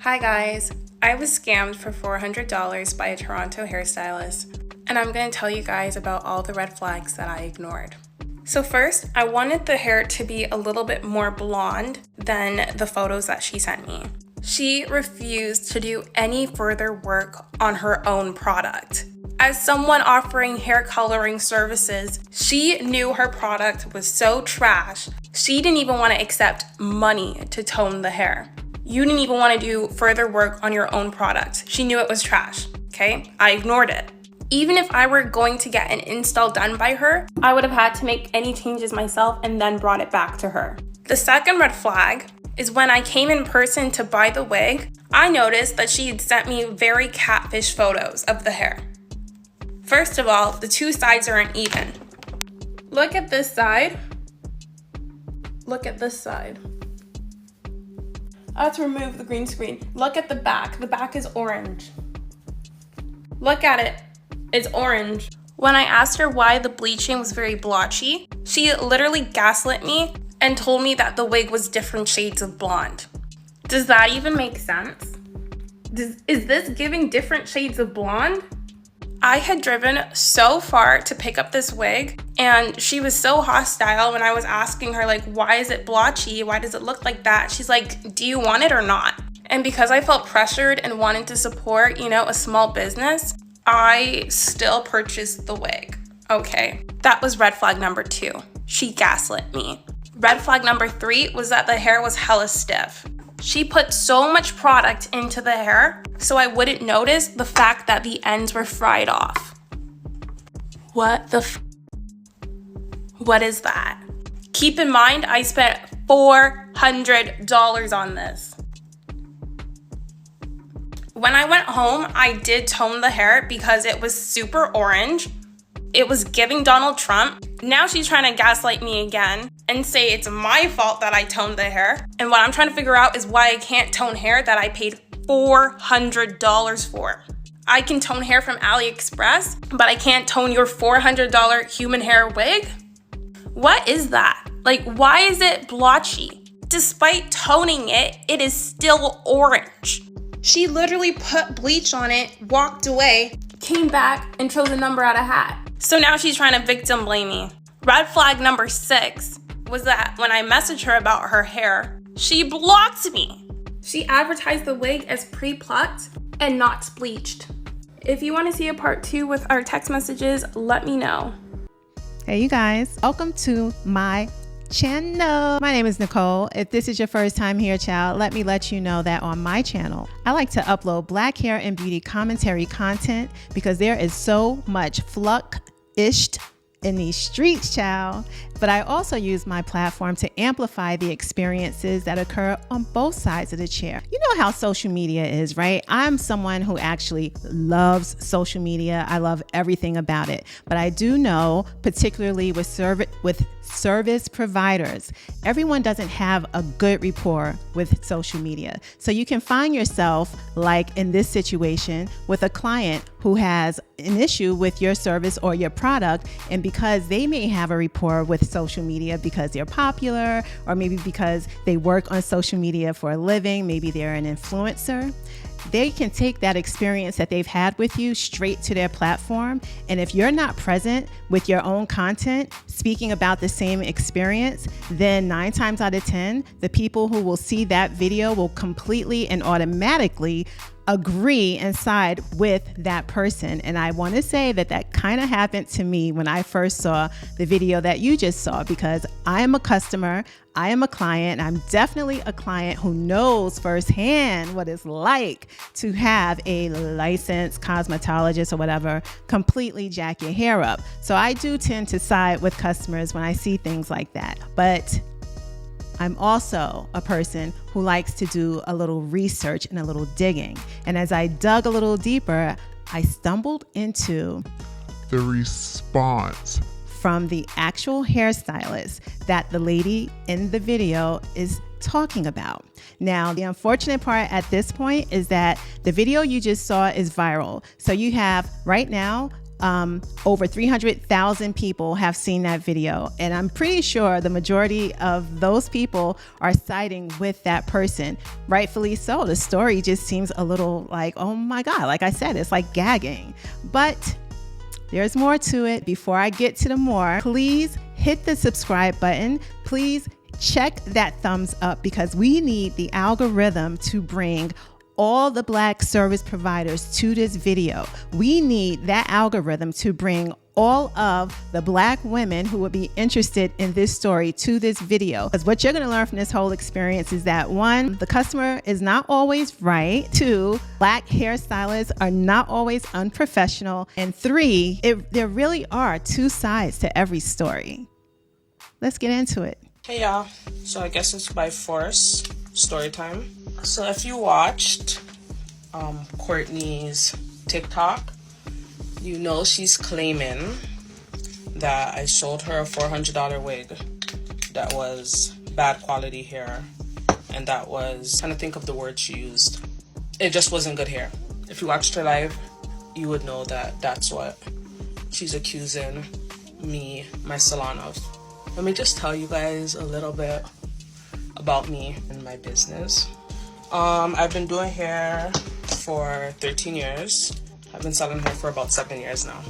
Hi guys, I was scammed for $400 by a Toronto hairstylist, and I'm going to tell you guys about all the red flags that I ignored. So first, I wanted the hair to be a little bit more blonde than the photos that she sent me. She refused to do any further work on her own product. As someone offering hair coloring services, she knew her product was so trash, she didn't even want to accept money to tone the hair. You didn't even want to do further work on your own product. She knew it was trash, okay? I ignored it. Even if I were going to get an install done by her, I would have had to make any changes myself and then brought it back to her. The second red flag is when I came in person to buy the wig, I noticed that she had sent me very catfish photos of the hair. First of all, the two sides aren't even. Look at this side. Look at this side. I have to remove the green screen. Look at the back. The back is orange. Look at it. It's orange. When I asked her why the bleaching was very blotchy, she literally gaslit me and told me that the wig was different shades of blonde. Does that even make sense? Is this giving different shades of blonde? I had driven so far to pick up this wig, and she was so hostile when I was asking her, like, why is it blotchy? Why does it look like that? She's like, do you want it or not? And because I felt pressured and wanted to support, a small business, I still purchased the wig. Okay, that was red flag number 2. She gaslit me. Red flag number 3 was that the hair was hella stiff. She put so much product into the hair so I wouldn't notice the fact that the ends were fried off. What is that? Keep in mind, I spent $400 on this. When I went home, I did tone the hair because it was super orange. It was giving Donald Trump. Now she's trying to gaslight me again and say it's my fault that I toned the hair. And what I'm trying to figure out is why I can't tone hair that I paid $400 for. I can tone hair from AliExpress, but I can't tone your $400 human hair wig? What is that? Like, why is it blotchy? Despite toning it, it is still orange. She literally put bleach on it, walked away, came back, and chose a number out of hat. So now she's trying to victim blame me. Red flag number 6 was that when I messaged her about her hair, she blocked me. She advertised the wig as pre-plucked and not bleached. If you want to see a part 2 with our text messages, let me know. Hey you guys, welcome to my channel. My name is Nicole. If this is your first time here, child, let me let you know that on my channel, I like to upload black hair and beauty commentary content because there is so much fluck-ished in these streets, child. But I also use my platform to amplify the experiences that occur on both sides of the chair. You know how social media is, right? I'm someone who actually loves social media. I love everything about it. But I do know, particularly with service providers, everyone doesn't have a good rapport with social media. So you can find yourself, like in this situation, with a client who has an issue with your service or your product, and because they may have a rapport with social media because they're popular, or maybe because they work on social media for a living, maybe they're an influencer, they can take that experience that they've had with you straight to their platform. And if you're not present with your own content speaking about the same experience, then 9 times out of 10, the people who will see that video will completely and automatically agree and side with that person. And I want to say that kind of happened to me when I first saw the video that you just saw, because I am a customer, I am a client, I'm definitely a client who knows firsthand what it's like to have a licensed cosmetologist or whatever completely jack your hair up. So I do tend to side with customers when I see things like that. But I'm also a person who likes to do a little research and a little digging. And as I dug a little deeper, I stumbled into the response from the actual hairstylist that the lady in the video is talking about. Now, the unfortunate part at this point is that the video you just saw is viral. So you have right now over 300,000 people have seen that video. And I'm pretty sure the majority of those people are siding with that person. Rightfully so. The story just seems a little like, oh my God, like I said, it's like gagging. But there's more to it. Before I get to the more, please hit the subscribe button. Please check that thumbs up, because we need the algorithm to bring all the Black service providers to this video. We need that algorithm to bring all of the Black women who would be interested in this story to this video. Because what you're going to learn from this whole experience is that, one, the customer is not always right. Two, Black hairstylists are not always unprofessional. And three, there really are two sides to every story. Let's get into it. Hey y'all, so I guess it's by force, story time. So if you watched Courtney's TikTok, you know she's claiming that I sold her a $400 wig that was bad quality hair, and that was, I'm trying to think of the word she used. It just wasn't good hair. If you watched her live, you would know that that's what she's accusing me, my salon of. Let me just tell you guys a little bit about me and my business. I've been doing hair for 13 years. I've been selling hair for about 7 years now.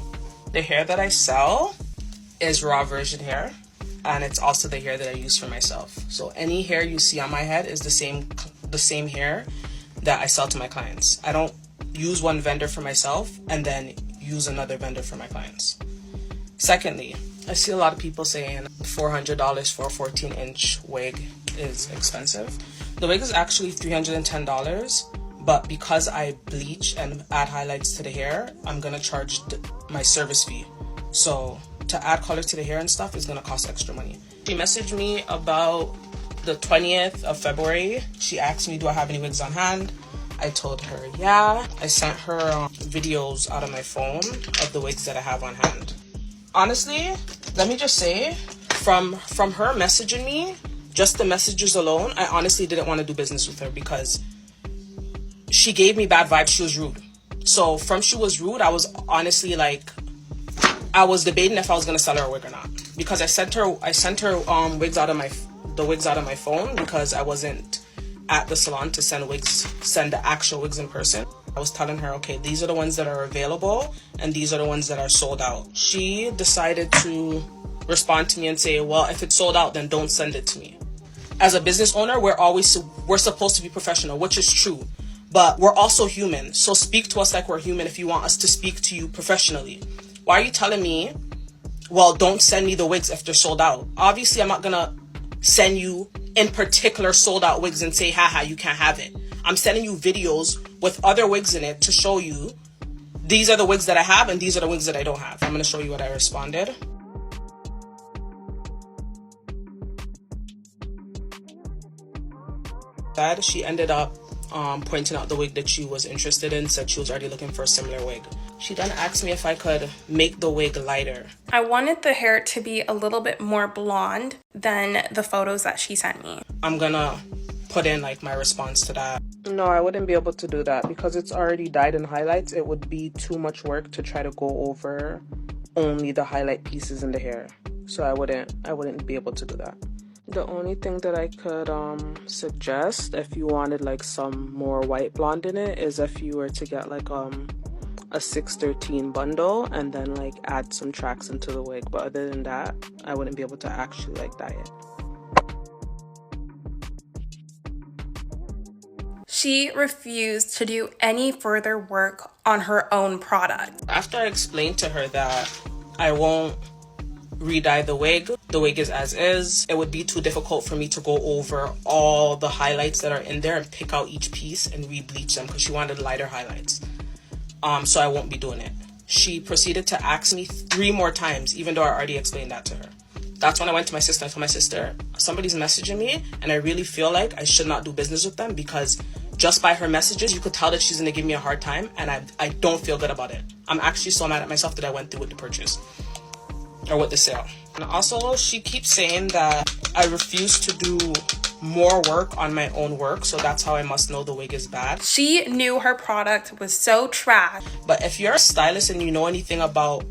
The hair that I sell is raw virgin hair, and it's also the hair that I use for myself. So any hair you see on my head is the same hair that I sell to my clients. I don't use one vendor for myself and then use another vendor for my clients. Secondly, I see a lot of people saying $400 for a 14-inch wig is expensive. The wig is actually $310, but because I bleach and add highlights to the hair, I'm gonna charge my service fee. So to add color to the hair and stuff is gonna cost extra money. She messaged me about the 20th of February. She asked me, do I have any wigs on hand? I told her, yeah. I sent her videos out of my phone of the wigs that I have on hand. Honestly, let me just say, from her messaging me, just the messages alone, I honestly didn't want to do business with her because she gave me bad vibes. She was rude. So from she was rude, I was honestly like, I was debating if I was gonna sell her a wig or not, because I sent her wigs out of my phone because I wasn't at the salon to send the actual wigs in person. I was telling her, okay, these are the ones that are available and these are the ones that are sold out. She decided to respond to me and say, well, if it's sold out, then don't send it to me. As a business owner, we're supposed to be professional, which is true, but we're also human. So speak to us like we're human if you want us to speak to you professionally. Why are you telling me, well, don't send me the wigs if they're sold out? Obviously, I'm not gonna send you in particular sold out wigs and say, haha, you can't have it. I'm sending you videos with other wigs in it to show you these are the wigs that I have and these are the wigs that I don't have. I'm gonna show you what I responded. She ended up pointing out the wig that she was interested in, said she was already looking for a similar wig. She then asked me if I could make the wig lighter. I wanted the hair to be a little bit more blonde than the photos that she sent me. I'm gonna put in like my response to that. No, I wouldn't be able to do that because it's already dyed in highlights. It would be too much work to try to go over only the highlight pieces in the hair. So I wouldn't be able to do that. The only thing that I could suggest if you wanted like some more white blonde in it is if you were to get like a 613 bundle and then like add some tracks into the wig. But other than that, I wouldn't be able to actually like dye it. She refused to do any further work on her own product. After I explained to her that I won't re-dye the wig is as is, it would be too difficult for me to go over all the highlights that are in there and pick out each piece and re-bleach them because she wanted lighter highlights. So I won't be doing it. She proceeded to ask me 3 more times, even though I already explained that to her. That's when I went to my sister and told my sister, somebody's messaging me and I really feel like I should not do business with them because just by her messages, you could tell that she's gonna give me a hard time and I don't feel good about it. I'm actually so mad at myself that I went through with the purchase or with the sale. And also, she keeps saying that I refuse to do more work on my own work, so that's how I must know the wig is bad. She knew her product was so trash. But if you're a stylist and you know anything about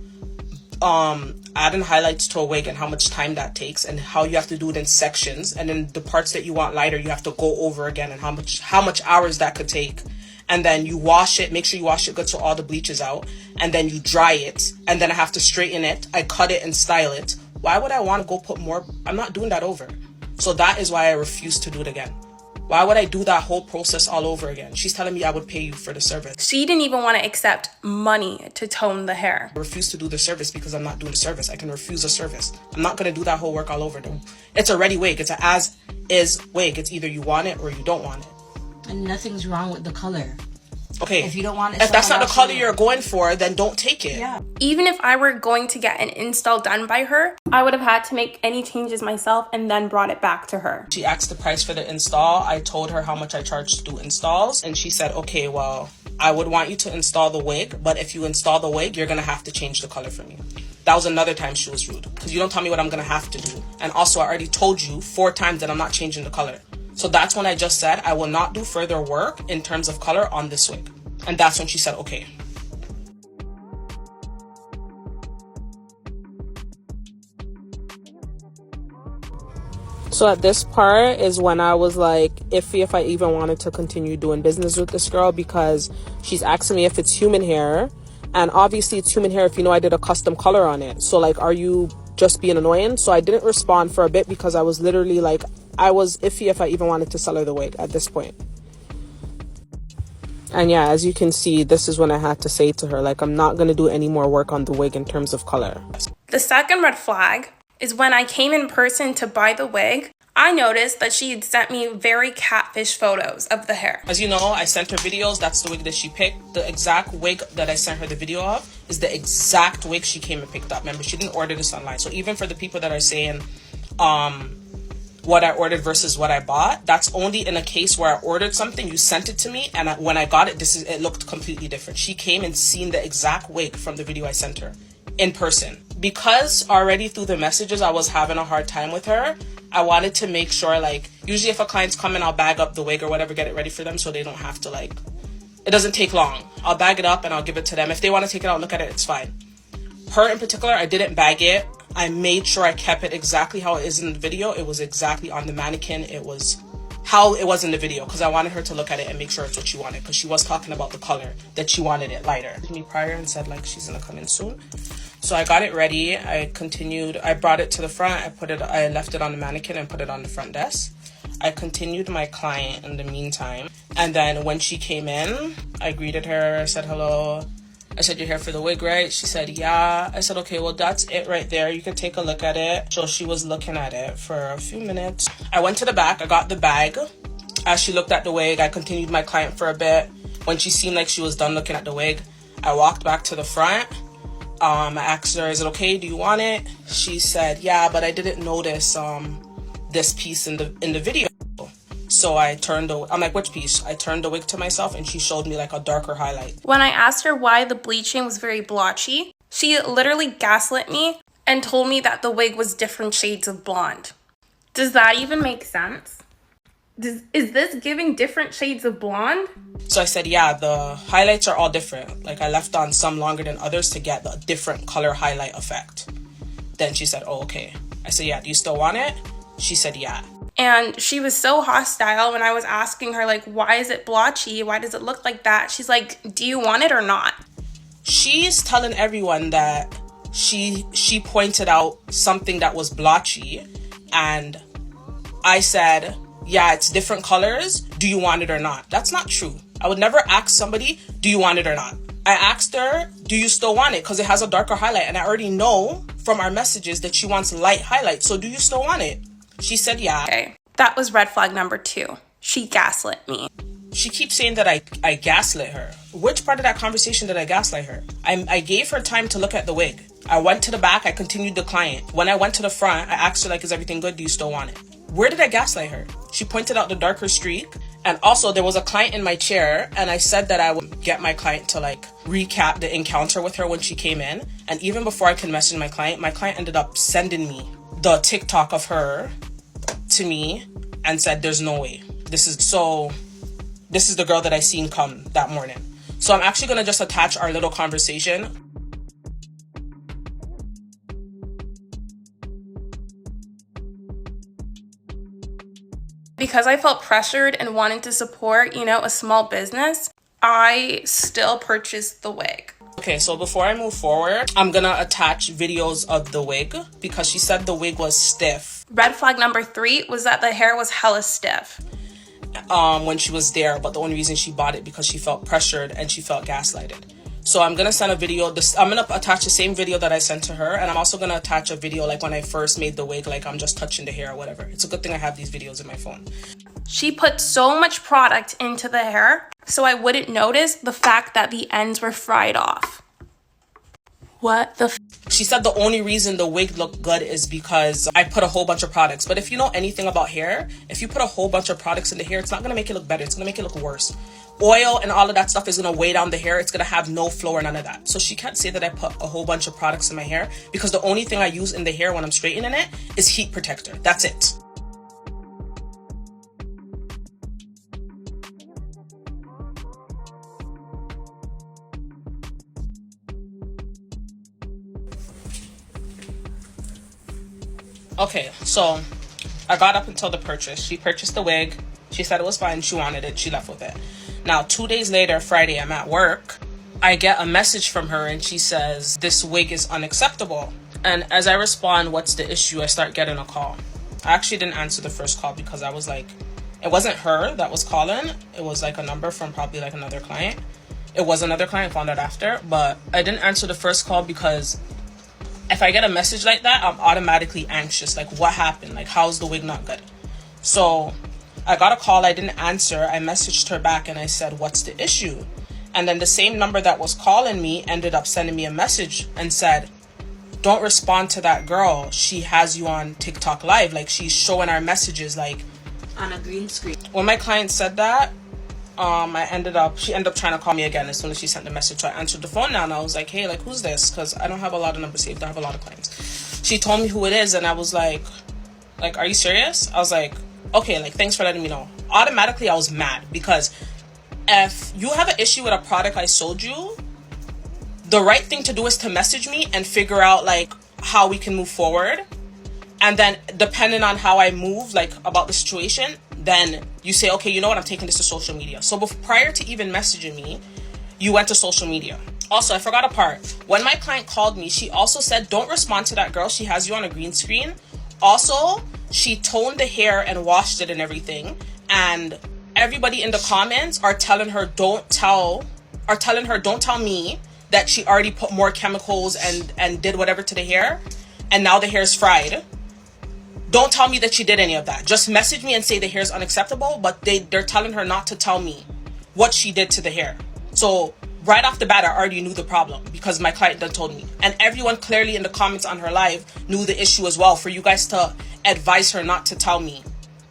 adding highlights to a wig and how much time that takes and how you have to do it in sections, and then the parts that you want lighter you have to go over again, and how much hours that could take, and then you wash it, make sure you wash it good so all the bleach is out, and then you dry it, and then I have to straighten it, I cut it and style it. Why would I want to go put more? I'm not doing that over. So that is why I refuse to do it again. Why would I do that whole process all over again? She's telling me I would pay you for the service. She didn't even want to accept money to tone the hair. I refuse to do the service because I'm not doing the service. I can refuse a service. I'm not going to do that whole work all over though. It's a ready wig. It's an as-is wig. It's either you want it or you don't want it. And nothing's wrong with the color. Okay. If you don't want it, if that's not the color you're going for, then don't take it. Yeah. Even if I were going to get an install done by her, I would have had to make any changes myself and then brought it back to her. She asked the price for the install. I told her how much I charge to do installs, and she said, okay, well, I would want you to install the wig, but if you install the wig, you're going to have to change the color for me. That was another time she was rude, because you don't tell me what I'm going to have to do. And also, I already told you 4 times that I'm not changing the color. So that's when I just said, I will not do further work in terms of color on this wig. And that's when she said, okay. So at this part is when I was like iffy if I even wanted to continue doing business with this girl, because she's asking me if it's human hair. And obviously it's human hair if you know I did a custom color on it. So like, are you just being annoying? So I didn't respond for a bit because I was literally like, I was iffy if I even wanted to sell her the wig at this point. And yeah, as you can see, this is when I had to say to her, like, I'm not going to do any more work on the wig in terms of color. The second red flag is when I came in person to buy the wig, I noticed that she had sent me very catfish photos of the hair. As you know, I sent her videos. That's the wig that she picked. The exact wig that I sent her the video of is the exact wig she came and picked up. Remember, she didn't order this online. So even for the people that are saying, what I ordered versus what I bought, that's only in a case where I ordered something, you sent it to me, and when I got it, it looked completely different. She came and seen the exact wig from the video I sent her in person. Because already through the messages I was having a hard time with her, I wanted to make sure, like, usually if a client's coming, I'll bag up the wig or whatever, get it ready for them so they don't have to, like, it doesn't take long. I'll bag it up and I'll give it to them. If they want to take it out and look at it, it's fine. Her in particular, I didn't bag it. I made sure I kept it exactly how it is in the video. It was exactly on the mannequin. It was how it was in the video, because I wanted her to look at it and make sure it's what she wanted, because she was talking about the color, that she wanted it lighter. Me prior and said, like, she's gonna come in soon. So I got it ready. I brought it to the front. I left it on the mannequin and put it on the front desk. I continued my client in the meantime. And then when she came in, I greeted her, I said hello. I said, you're here for the wig, right? She said, yeah. I said, okay, well, that's it right there. You can take a look at it. So she was looking at it for a few minutes. I went to the back. I got the bag. As she looked at the wig, I continued my client for a bit. When she seemed like she was done looking at the wig, I walked back to the front. I asked her, is it okay? Do you want it? She said, yeah, but I didn't notice this piece in the video. So I'm like, which piece? I turned the wig to myself and she showed me like a darker highlight. When I asked her why the bleaching was very blotchy, she literally gaslit me and told me that the wig was different shades of blonde. Does that even make sense? Is this giving different shades of blonde? So I said, yeah, the highlights are all different. Like I left on some longer than others to get the different color highlight effect. Then she said, oh, okay. I said, yeah, do you still want it? She said, yeah. And she was so hostile when I was asking her, like, why is it blotchy? Why does it look like that? She's like, do you want it or not? She's telling everyone that she pointed out something that was blotchy. And I said, yeah, it's different colors. Do you want it or not? That's not true. I would never ask somebody, do you want it or not? I asked her, do you still want it? Because it has a darker highlight. And I already know from our messages that she wants light highlight. So do you still want it? She said, yeah. Okay, that was red flag number 2. She gaslit me. She keeps saying that I gaslit her. Which part of that conversation did I gaslight her? I gave her time to look at the wig. I went to the back. I continued the client. When I went to the front, I asked her, like, is everything good? Do you still want it? Where did I gaslight her? She pointed out the darker streak. And also, there was a client in my chair, and I said that I would get my client to, like, recap the encounter with her when she came in. And even before I could message my client ended up sending me the TikTok of her to me and said, there's no way. This is the girl that I seen come that morning. So I'm actually going to just attach our little conversation. Because I felt pressured and wanted to support, a small business, I still purchased the wig. Okay, so before I move forward, I'm gonna attach videos of the wig because she said the wig was stiff. Red flag number 3 was that the hair was hella stiff. When she was there, but the only reason she bought it because she felt pressured and she felt gaslighted. So I'm gonna send a video. I'm gonna attach the same video that I sent to her, and I'm also gonna attach a video like when I first made the wig, like I'm just touching the hair or whatever. It's a good thing I have these videos in my phone. She put so much product into the hair, so I wouldn't notice the fact that the ends were fried off. What the She said the only reason the wig looked good is because I put a whole bunch of products. But if you know anything about hair, if you put a whole bunch of products in the hair, it's not going to make it look better. It's going to make it look worse. Oil and all of that stuff is going to weigh down the hair. It's going to have no flow or none of that. So she can't say that I put a whole bunch of products in my hair because the only thing I use in the hair when I'm straightening it is heat protector. That's it. Okay, so I got up until the purchase. She purchased the wig. She said it was fine. She wanted it. She left with it. Now, 2 days later, Friday, I'm at work. I get a message from her and she says, this wig is unacceptable. And as I respond, what's the issue? I start getting a call. I actually didn't answer the first call because I was like, it wasn't her that was calling. It was like a number from probably like another client. It was another client, found out after. But I didn't answer the first call because if I get a message like that, I'm automatically anxious. Like, what happened? Like, how's the wig not good? So I got a call. I didn't answer. I messaged her back and I said, what's the issue? And then the same number that was calling me ended up sending me a message and said, don't respond to that girl. She has you on TikTok live. Like, she's showing our messages like on a green screen. When my client said that, she ended up trying to call me again as soon as she sent the message. So I answered the phone now and I was like, hey, like, who's this? Because I don't have a lot of numbers saved. I have a lot of clients. She told me who it is and I was like, are you serious? I was like, okay, like, thanks for letting me know. Automatically, I was mad because if you have an issue with a product I sold you, the right thing to do is to message me and figure out like how we can move forward. And then depending on how I move, like about the situation, then you say, okay, you know what? I'm taking this to social media. So prior to even messaging me, you went to social media. Also, I forgot a part. When my client called me, she also said, don't respond to that girl. She has you on a green screen. Also, she toned the hair and washed it and everything. And everybody in the comments are telling her, don't tell me that she already put more chemicals and did whatever to the hair. And now the hair is fried. Don't tell me that she did any of that. Just message me and say the hair is unacceptable, but they're telling her not to tell me what she did to the hair. So right off the bat, I already knew the problem because my client done told me. And everyone clearly in the comments on her live knew the issue as well for you guys to advise her not to tell me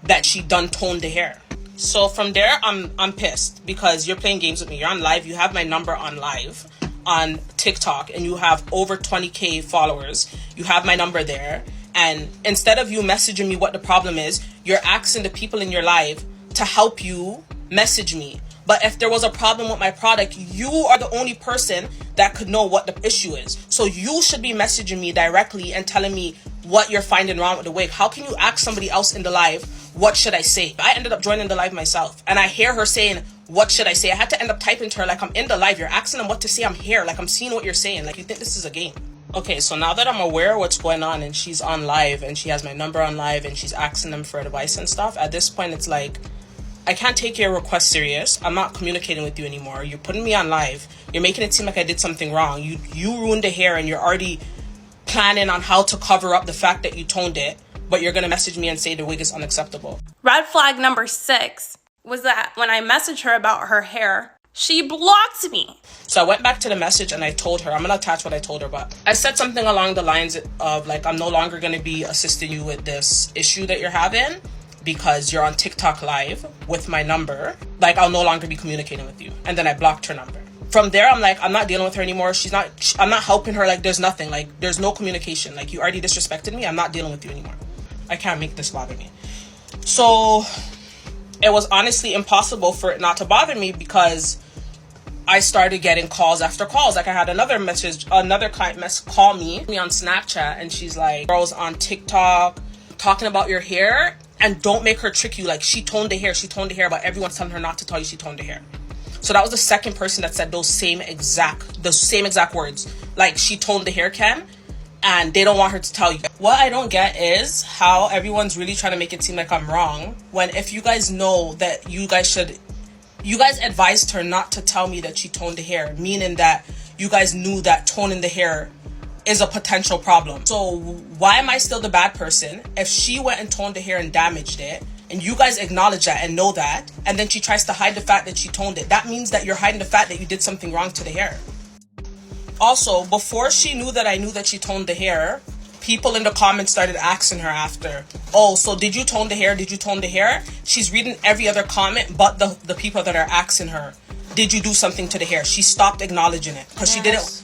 that she done toned the hair. So from there, I'm pissed because you're playing games with me. You're on live. You have my number on live on TikTok and you have over 20K followers. You have my number there. And instead of you messaging me what the problem is, you're asking the people in your live to help you message me. But if there was a problem with my product, you are the only person that could know what the issue is. So you should be messaging me directly and telling me what you're finding wrong with the wig. How can you ask somebody else in the live, what should I say? I ended up joining the live myself and I hear her saying, what should I say? I had to end up typing to her like, I'm in the live. You're asking them what to say. I'm here. Like, I'm seeing what you're saying. Like, you think this is a game. Okay, so now that I'm aware of what's going on and she's on live and she has my number on live and she's asking them for advice and stuff, at this point it's like, I can't take your request serious. I'm not communicating with you anymore. You're putting me on live. You're making it seem like I did something wrong. You ruined the hair and you're already planning on how to cover up the fact that you toned it, but you're going to message me and say the wig is unacceptable. Red flag number 6 was that when I messaged her about her hair, she blocked me. So I went back to the message and I told her, I'm going to attach what I told her, but I said something along the lines of like, I'm no longer going to be assisting you with this issue that you're having because you're on TikTok live with my number. Like, I'll no longer be communicating with you. And then I blocked her number. From there, I'm like, I'm not dealing with her anymore. I'm not helping her. Like, there's nothing. Like, there's no communication. Like, you already disrespected me. I'm not dealing with you anymore. I can't make this bother me. So it was honestly impossible for it not to bother me, because I started getting calls after calls. Like, I had another client call me on Snapchat, and she's like, girls on TikTok talking about your hair, and don't make her trick you. Like, she toned the hair, but everyone's telling her not to tell you she toned the hair. So that was the second person that said those same exact words. Like, she toned the hair, Ken, and they don't want her to tell you. What I don't get is how everyone's really trying to make it seem like I'm wrong, when if you guys know that you guys advised her not to tell me that she toned the hair, meaning that you guys knew that toning the hair is a potential problem. So why am I still the bad person if she went and toned the hair and damaged it, and you guys acknowledge that and know that, and then she tries to hide the fact that she toned it? That means that you're hiding the fact that you did something wrong to the hair. Also, before she knew that I knew that she toned the hair, people in the comments started asking her after, oh, so did you tone the hair? Did you tone the hair? She's reading every other comment but the people that are asking her, did you do something to the hair? She stopped acknowledging it because she didn't.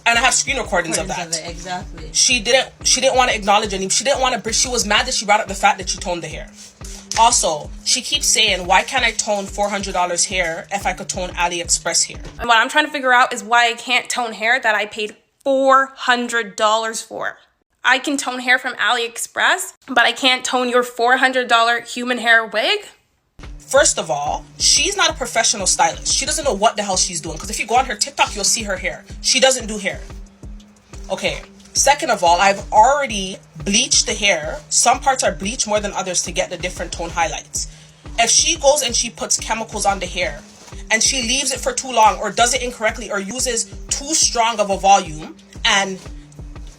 And I have screen recordings of that. Exactly. She didn't want to acknowledge any. She didn't want to. She was mad that she brought up the fact that she toned the hair. Also, she keeps saying, why can't I tone $400 hair if I could tone AliExpress hair? And what I'm trying to figure out is why I can't tone hair that I paid $400 for. I can tone hair from AliExpress, but I can't tone your $400 human hair wig? First of all, she's not a professional stylist. She doesn't know what the hell she's doing. Because if you go on her TikTok, you'll see her hair. She doesn't do hair. Okay. Second of all, I've already bleached the hair. Some parts are bleached more than others to get the different tone highlights. If she goes and she puts chemicals on the hair and she leaves it for too long or does it incorrectly or uses too strong of a volume, and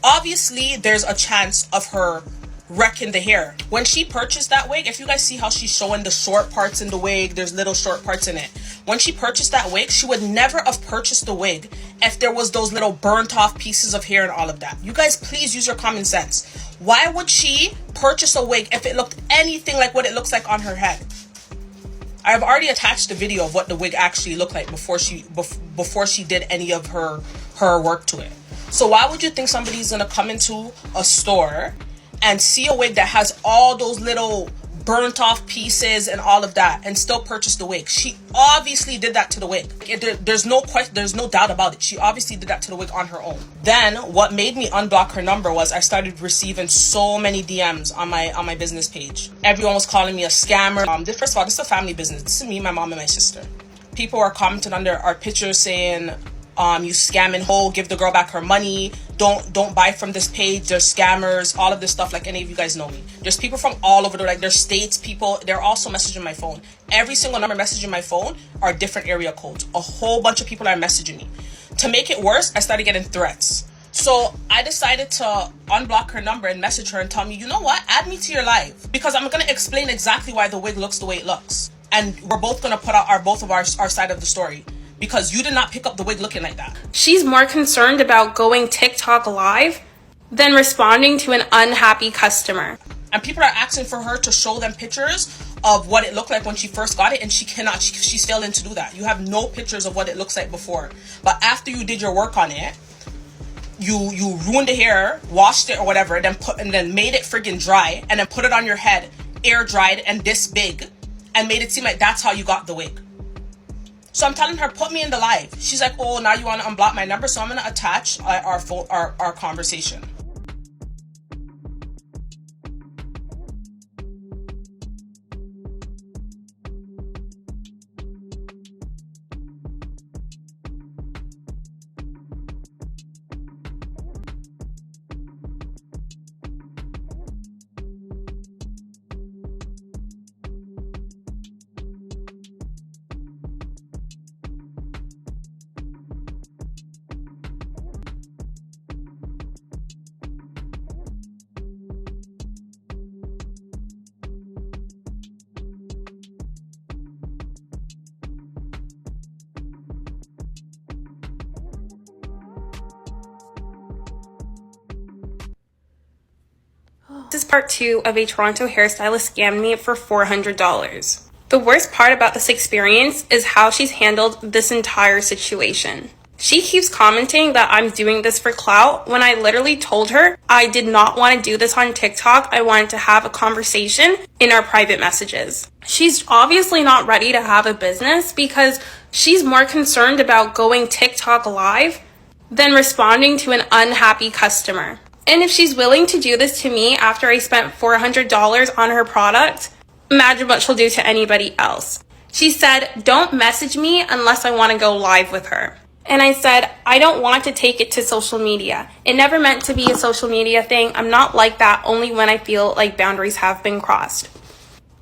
obviously there's a chance of her wrecking the hair. When she purchased that wig, if you guys see how she's showing the short parts in the wig, there's little short parts in it. When she purchased that wig, she would never have purchased the wig if there was those little burnt off pieces of hair and all of that. You guys, please use your common sense. Why would she purchase a wig if it looked anything like what it looks like on her head? I've already attached a video of what the wig actually looked like before she did any of her work to it. So why would you think somebody's gonna come into a store and see a wig that has all those little burnt off pieces and all of that and still purchase the wig? She obviously did that to the wig. There's no doubt about it. She obviously did that to the wig on her own. Then what made me unblock her number was I started receiving so many DMs on my business page. Everyone was calling me a scammer. First of all, this is a family business. This is me, my mom, and my sister. People are commenting under our pictures saying, you scamming hoe, give the girl back her money, don't buy from this page, there's scammers, all of this stuff. Like, any of you guys know me. There's people from all over there's states people. They're also messaging my phone. Every single number messaging my phone are different area codes. A whole bunch of people are messaging me. To make it worse, I started getting threats. So I decided to unblock her number and message her and tell me, you know what, add me to your live, because I'm going to explain exactly why the wig looks the way it looks, and we're both going to put out our side of the story, because you did not pick up the wig looking like that. She's more concerned about going TikTok live than responding to an unhappy customer. And people are asking for her to show them pictures of what it looked like when she first got it, and she cannot. She's failing to do that. You have no pictures of what it looks like before. But after you did your work on it, you ruined the hair, washed it or whatever, and then made it friggin' dry, and then put it on your head, air dried and this big, and made it seem like that's how you got the wig. So I'm telling her, put me in the live. She's like, oh, now you want to unblock my number? So I'm going to attach our conversation. This is part 2 of a Toronto hairstylist scammed me for $400. The worst part about this experience is how she's handled this entire situation. She keeps commenting that I'm doing this for clout when I literally told her I did not want to do this on TikTok. I wanted to have a conversation in our private messages. She's obviously not ready to have a business because she's more concerned about going TikTok live than responding to an unhappy customer. And if she's willing to do this to me after I spent $400 on her product, imagine what she'll do to anybody else. She said, don't message me unless I want to go live with her. And I said, I don't want to take it to social media. It never meant to be a social media thing. I'm not like that, only when I feel like boundaries have been crossed.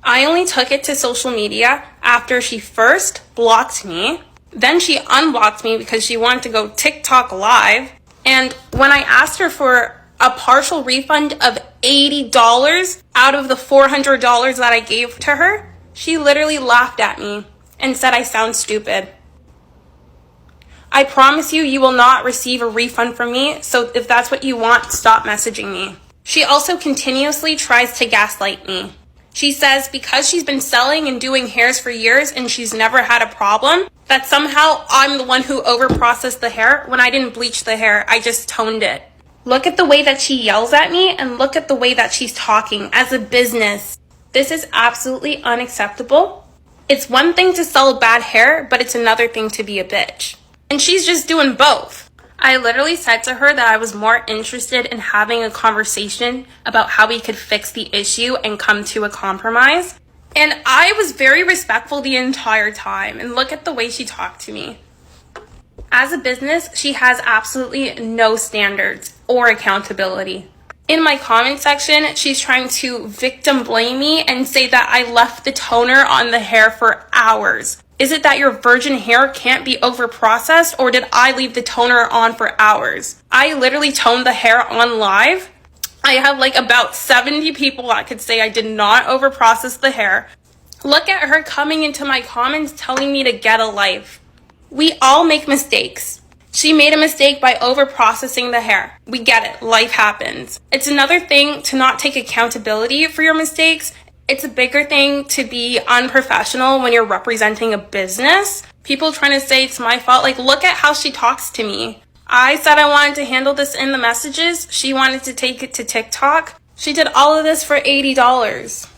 I only took it to social media after she first blocked me. Then she unblocked me because she wanted to go TikTok live. And when I asked her for a partial refund of $80 out of the $400 that I gave to her, she literally laughed at me and said I sound stupid. I promise you, you will not receive a refund from me, so if that's what you want, stop messaging me. She also continuously tries to gaslight me. She says because she's been selling and doing hairs for years and she's never had a problem, that somehow I'm the one who overprocessed the hair when I didn't bleach the hair, I just toned it. Look at the way that she yells at me and look at the way that she's talking as a business. This is absolutely unacceptable. It's one thing to sell bad hair, but it's another thing to be a bitch. And she's just doing both. I literally said to her that I was more interested in having a conversation about how we could fix the issue and come to a compromise. And I was very respectful the entire time. And look at the way she talked to me. As a business, she has absolutely no standards or accountability. In my comment section, she's trying to victim blame me and say that I left the toner on the hair for hours. Is it that your virgin hair can't be over-processed, or did I leave the toner on for hours? I literally toned the hair on live. I have like about 70 people that could say I did not over-process the hair. Look at her coming into my comments telling me to get a life. We all make mistakes. She made a mistake by over-processing the hair. We get it. Life happens. It's another thing to not take accountability for your mistakes. It's a bigger thing to be unprofessional when you're representing a business. People trying to say it's my fault. Like, look at how she talks to me. I said I wanted to handle this in the messages. She wanted to take it to TikTok. She did all of this for $80.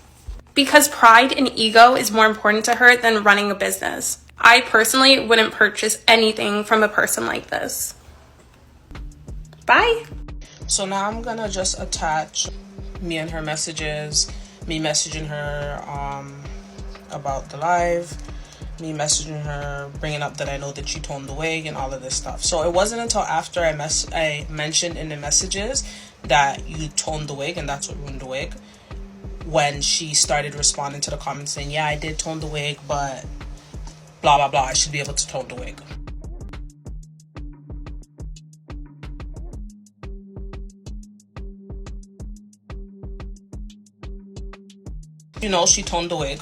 Because pride and ego is more important to her than running a business. I personally wouldn't purchase anything from a person like this. Bye. So now I'm gonna just attach me and her messages. Me messaging her about the live, me messaging her, bringing up that I know that she toned the wig and all of this stuff. So it wasn't until after I mentioned in the messages that you toned the wig and that's what ruined the wig, when she started responding to the comments saying, yeah, I did tone the wig, but blah, blah, blah, I should be able to tone the wig. You know, she toned the wig.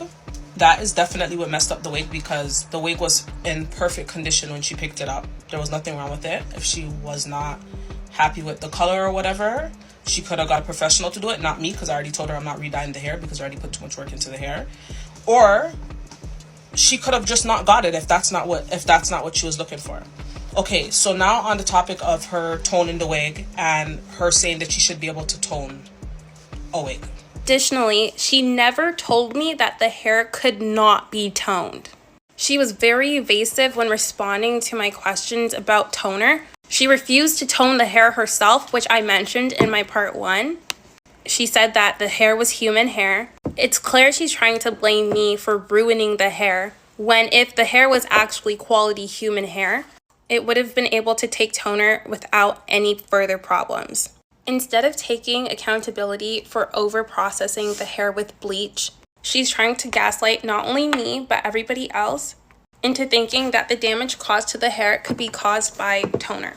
That is definitely what messed up the wig, because the wig was in perfect condition when she picked it up. There was nothing wrong with it. If she was not happy with the color or whatever, she could have got a professional to do it, not me, because I already told her I'm not redyeing the hair because I already put too much work into the hair. Or she could have just not got it if that's not what she was looking for. Okay, so now on the topic of her toning the wig and her saying that she should be able to tone a wig. Additionally, she never told me that the hair could not be toned. She was very evasive when responding to my questions about toner. She refused to tone the hair herself, which I mentioned in my part 1. She said that the hair was human hair. It's clear she's trying to blame me for ruining the hair, when if the hair was actually quality human hair, it would have been able to take toner without any further problems. Instead of taking accountability for over-processing the hair with bleach, she's trying to gaslight not only me, but everybody else into thinking that the damage caused to the hair could be caused by toner.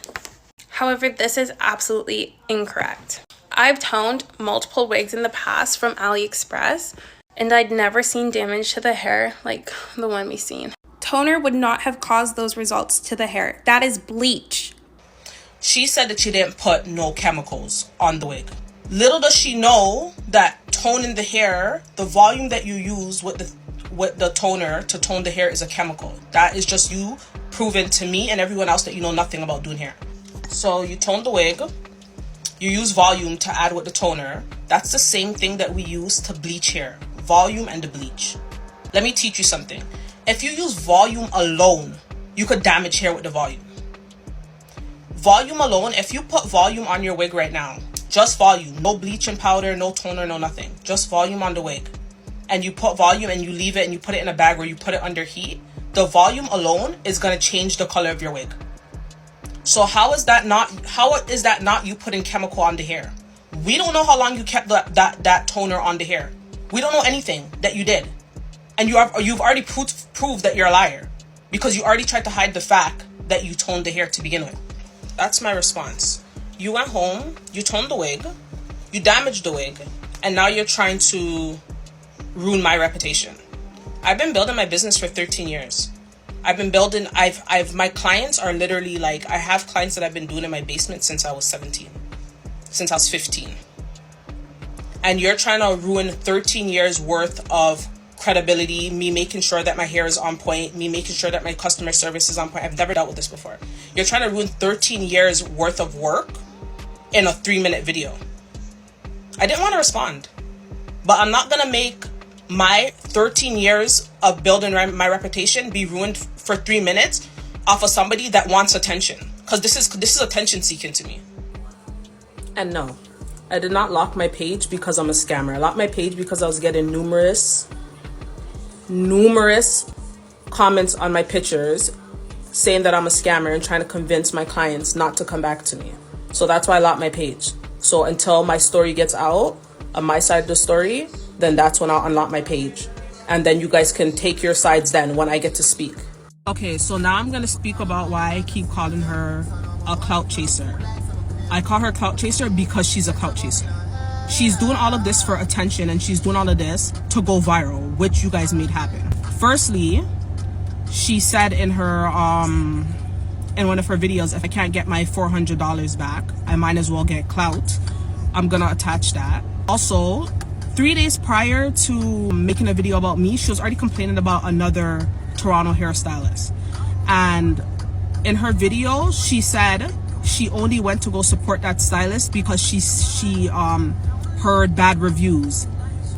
However, this is absolutely incorrect. I've toned multiple wigs in the past from AliExpress, and I'd never seen damage to the hair like the one we've seen. Toner would not have caused those results to the hair. That is bleach. She said that she didn't put no chemicals on the wig. Little does she know that toning the hair, the volume that you use with with the toner to tone the hair is a chemical. That is just you proving to me and everyone else that you know nothing about doing hair. So you tone the wig, you use volume to add with the toner. That's the same thing that we use to bleach hair, volume and the bleach. Let me teach you something. If you use volume alone, you could damage hair with the volume. Volume alone, if you put volume on your wig right now, just volume, no bleaching powder, no toner, no nothing, just volume on the wig, and you put volume and you leave it and you put it in a bag or you put it under heat, the volume alone is going to change the color of your wig. So how is that not you putting chemical on the hair? We don't know how long you kept that toner on the hair. We don't know anything that you did. And you've already proved that you're a liar because you already tried to hide the fact that you toned the hair to begin with. That's my response. You went home, you toned the wig, you damaged the wig, and now you're trying to ruin my reputation. I've been building my business for 13 years. My clients are literally like, I have clients that I've been doing in my basement since I was 17, since I was 15. And you're trying to ruin 13 years worth of credibility, me making sure that my hair is on point, me making sure that my customer service is on point. I've never dealt with this before. You're trying to ruin 13 years worth of work in a 3-minute video. I didn't want to respond, but I'm not gonna make my 13 years of building my reputation be ruined for 3 minutes off of somebody that wants attention, because this is attention seeking to me. And no, I did not lock my page because I'm a scammer. I locked my page because I was getting numerous comments on my pictures saying that I'm a scammer and trying to convince my clients not to come back to me. So that's why I locked my page. So until my story gets out on my side of the story, then that's when I'll unlock my page. And then you guys can take your sides then when I get to speak. Okay, so now I'm going to speak about why I keep calling her a clout chaser. I call her a clout chaser because she's a clout chaser. She's doing all of this for attention and she's doing all of this to go viral, which you guys made happen. Firstly, she said in her in one of her videos, if I can't get my $400 back, I might as well get clout. I'm gonna attach that. Also, 3 days prior to making a video about me, she was already complaining about another Toronto hairstylist. And in her video, she said she only went to go support that stylist because she heard bad reviews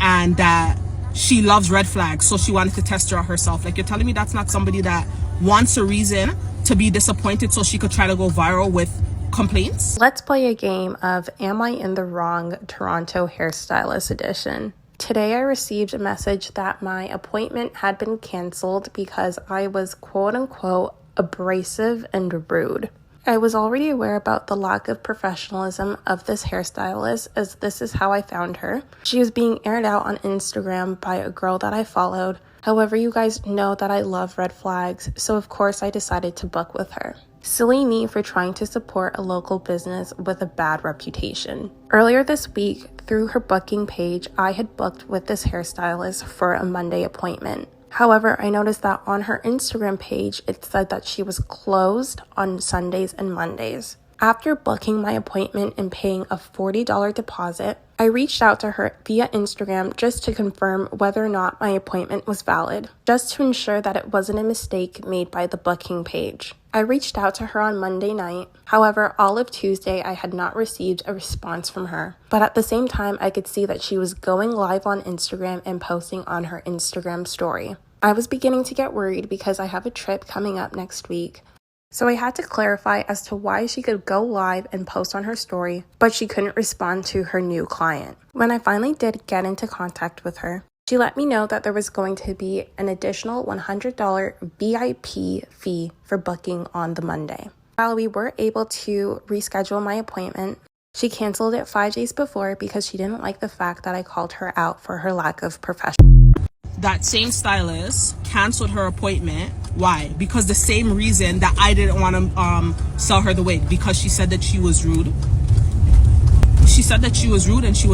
and that she loves red flags, so she wanted to test her out herself. Like, you're telling me that's not somebody that wants a reason to be disappointed so she could try to go viral with complaints? Let's play a game of Am I in the Wrong Toronto Hairstylist edition. Today I received a message that my appointment had been canceled because I was quote-unquote abrasive and rude. I was already aware about the lack of professionalism of this hairstylist, as this is how I found her. She was being aired out on Instagram by a girl that I followed. However, you guys know that I love red flags, so of course I decided to book with her. Silly me for trying to support a local business with a bad reputation. Earlier this week, through her booking page, I had booked with this hairstylist for a Monday appointment. However, I noticed that on her Instagram page, it said that she was closed on Sundays and Mondays. After booking my appointment and paying a $40 deposit, I reached out to her via Instagram just to confirm whether or not my appointment was valid, just to ensure that it wasn't a mistake made by the booking page. I reached out to her on Monday night. However, all of Tuesday, I had not received a response from her. But at the same time, I could see that she was going live on Instagram and posting on her Instagram story. I was beginning to get worried because I have a trip coming up next week. So I had to clarify as to why she could go live and post on her story, but she couldn't respond to her new client. When I finally did get into contact with her, she let me know that there was going to be an additional $100 VIP fee for booking on the Monday. While we were able to reschedule my appointment, she canceled it 5 days before because she didn't like the fact that I called her out for her lack of professionalism. That same stylist canceled her appointment. Why? Because the same reason that I didn't want to sell her the wig, because she said that she was rude. She said that she was rude and she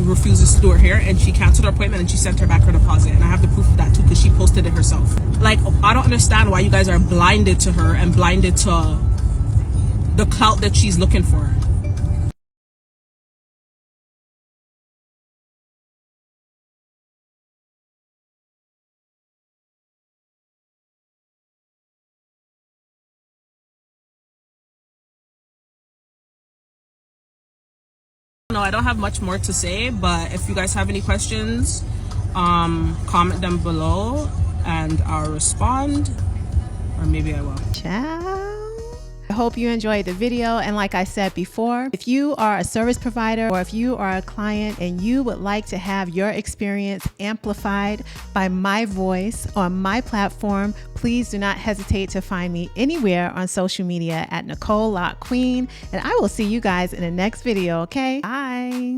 refuses to do her hair, and she canceled her appointment and she sent her back her deposit. And I have the proof of that too because she posted it herself. Like, I don't understand why you guys are blinded to her and blinded to the clout that she's looking for. know. I don't have much more to say, but if you guys have any questions, comment them below and I'll respond, or maybe I will. Ciao. I hope you enjoyed the video, and like I said before, if you are a service provider or if you are a client and you would like to have your experience amplified by my voice on my platform, please do not hesitate to find me anywhere on social media at Nicole Lock Queen, and I will see you guys in the next video. Okay, bye.